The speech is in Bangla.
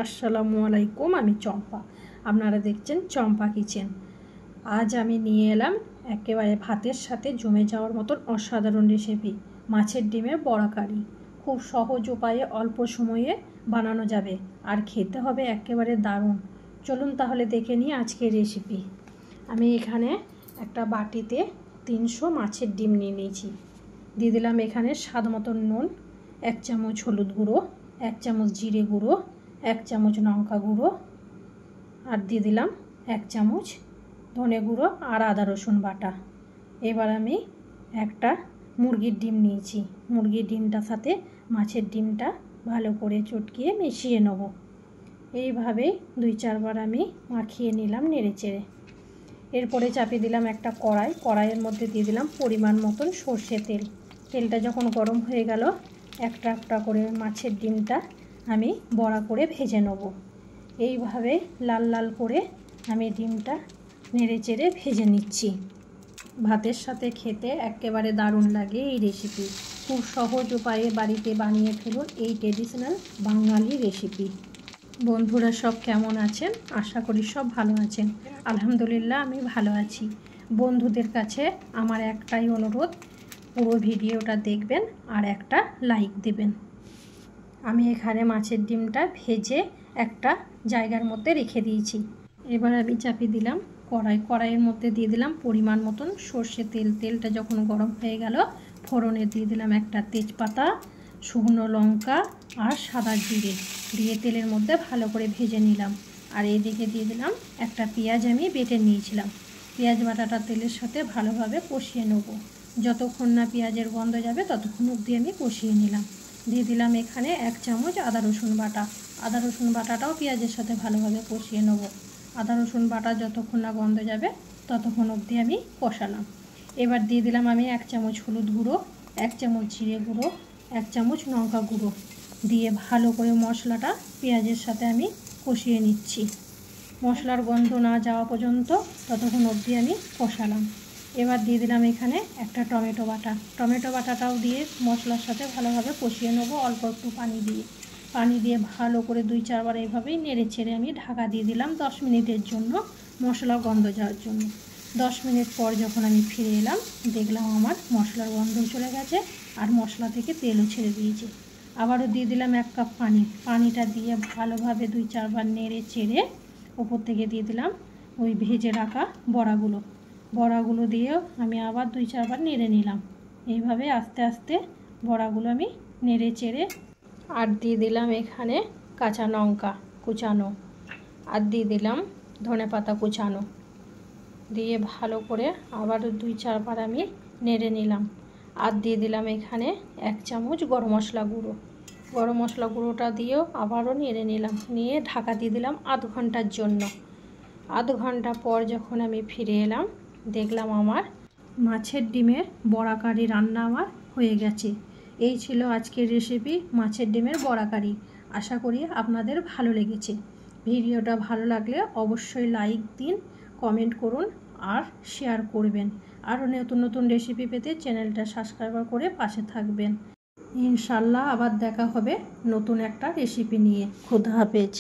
আসসালামু আলাইকুম, আমি চম্পা। আপনারা দেখছেন চম্পা কিচেন। আজ আমি নিয়ে এলাম একেবারে ভাতের সাথে জমে যাওয়ার মতন অসাধারণ রেসিপি, মাছের ডিমের বড়া কারি। খুব সহজ উপায়ে অল্প সময়ে বানানো যাবে, আর খেতে হবে একেবারে দারুণ। চলুন তাহলে দেখে নিই আজকের রেসিপি। আমি এখানে একটা বাটিতে 300 মাছের ডিম নিয়ে নিয়েছি। দিয়ে দিলাম এখানে স্বাদ মতন নুন, 1 চামচ হলুদ গুঁড়ো, 1 চামচ জিরে গুঁড়ো, 1 চামচ লঙ্কা গুঁড়ো, আর দিয়ে দিলাম 1 চামচ ধনে গুঁড়ো আর আদা রসুন বাটা। এবার আমি একটা মুরগির ডিম নিয়েছি। মুরগির ডিমটার সাথে মাছের ডিমটা ভালো করে চটকিয়ে মিশিয়ে নেব। এইভাবেই 2-4 বার আমি মাখিয়ে নিলাম নেড়েচেড়ে। এরপরে চাপিয়ে দিলাম একটা কড়াইয়ের মধ্যে দিয়ে দিলাম পরিমাণ মতন সর্ষে তেল। তেলটা যখন গরম হয়ে গেল, একটা একটা করে মাছের ডিমটা আমি বড়া করে ভেজে নেব। এইভাবে লাল লাল করে আমি ডিমটা নেড়েচেড়ে ভেজে নিচ্ছি। ভাতের সাথে খেতে একেবারে দারুণ লাগে এই রেসিপি। খুব সহজ উপায়ে বাড়িতে বানিয়ে ফেলুন এই ট্রেডিশনাল বাঙালি রেসিপি। বন্ধুরা সব কেমন আছেন? আশা করি সব ভালো আছেন। আলহামদুলিল্লাহ আমি ভালো আছি। বন্ধুদের কাছে আমার একটাই অনুরোধ, পুরো ভিডিওটা দেখবেন আর একটা লাইক দেবেন। আমি এখানে মাছের ডিমটা ভেজে একটা জায়গার মধ্যে রেখে দিয়েছি। এবার আমি চাপিয়ে দিলাম কড়াইয়ের মধ্যে দিয়ে দিলাম পরিমাণ মতন সর্ষে তেল। তেলটা যখন গরম হয়ে গেল, ফোড়নে দিয়ে দিলাম একটা তেজপাতা, শুকনো লঙ্কা আর সাদা জিরে দিয়ে তেলের মধ্যে ভালো করে ভেজে নিলাম। আর এদিকে দিয়ে দিলাম একটা পেঁয়াজ আমি বেটে নিয়েছিলাম। পেঁয়াজ বাটাটা তেলের সাথে ভালোভাবে কষিয়ে নেব। যতক্ষণ না পেঁয়াজের গন্ধ যাবে ততক্ষণ অবধি আমি কষিয়ে নিলাম। দিয়ে দিলাম এখানে 1 চামচ আদা রসুন বাটা। আদা রসুন বাটাটাও পেঁয়াজের সাথে ভালোভাবে কষিয়ে নেব। আদা রসুন বাটা যতক্ষণ না গন্ধ যাবে ততক্ষণ অবধি আমি কষালাম। এবার দিয়ে দিলাম আমি 1 চামচ হলুদ গুঁড়ো, 1 চামচ জিরে গুঁড়ো, 1 চামচ লঙ্কা গুঁড়ো দিয়ে ভালো করে মশলাটা পেঁয়াজের সাথে আমি কষিয়ে নিচ্ছি। মশলার গন্ধ না যাওয়া পর্যন্ত ততক্ষণ অবধি আমি কষালাম। এবার দিয়ে দিলাম এখানে একটা টমেটো বাটাটাও দিয়ে মশলার সাথে ভালোভাবে কষিয়ে নেব অল্প একটু পানি দিয়ে ভালো করে 2-4 বার এইভাবেই নেড়ে ছেড়ে আমি ঢাকা দিয়ে দিলাম 10 মিনিটের জন্য, মশলা গন্ধ যাওয়ার জন্য। 10 মিনিট পর যখন আমি ফিরে এলাম, দেখলাম আমার মশলার গন্ধ চলে গেছে আর মশলা থেকে তেলও ছেড়ে দিয়েছে। আবারও দিয়ে দিলাম 1 কাপ পানিটা দিয়ে ভালোভাবে 2-4 বার নেড়ে চেড়ে ওপর থেকে দিয়ে দিলাম ওই ভেজে রাখা বড়াগুলো দিয়েও আমি আবার 2-4 বার নেড়ে নিলাম। এইভাবে আস্তে আস্তে বড়াগুলো আমি নেড়ে চেড়ে আর দিয়ে দিলাম এখানে কাঁচা লঙ্কা কুচানো, আর দিয়ে দিলাম ধনেপাতা কুচানো দিয়ে ভালো করে আবারও 2-4 বার আমি নেড়ে নিলাম। আর দিয়ে দিলাম এখানে 1 চামচ গরম মশলা গুঁড়োটা দিয়েও আবারও নেড়ে নিলাম। নিয়ে ঢাকা দিয়ে দিলাম আধ ঘন্টার জন্য। আধ ঘন্টা পর যখন আমি ফিরে এলাম, দেখলাম আমার মাছের ডিমের বড়া কারি রান্না আমার হয়ে গেছে। এই ছিল আজকের রেসিপি, মাছের ডিমের বড়া কারি। আশা করি আপনাদের ভালো লেগেছে। ভিডিওটা ভালো লাগলে অবশ্যই লাইক দিন, কমেন্ট করুন আর শেয়ার করবেন। আরও নতুন নতুন রেসিপি পেতে চ্যানেলটা সাবস্ক্রাইব করে পাশে থাকবেন। ইনশাল্লাহ আবার দেখা হবে নতুন একটা রেসিপি নিয়ে। খোদা হাফেজ।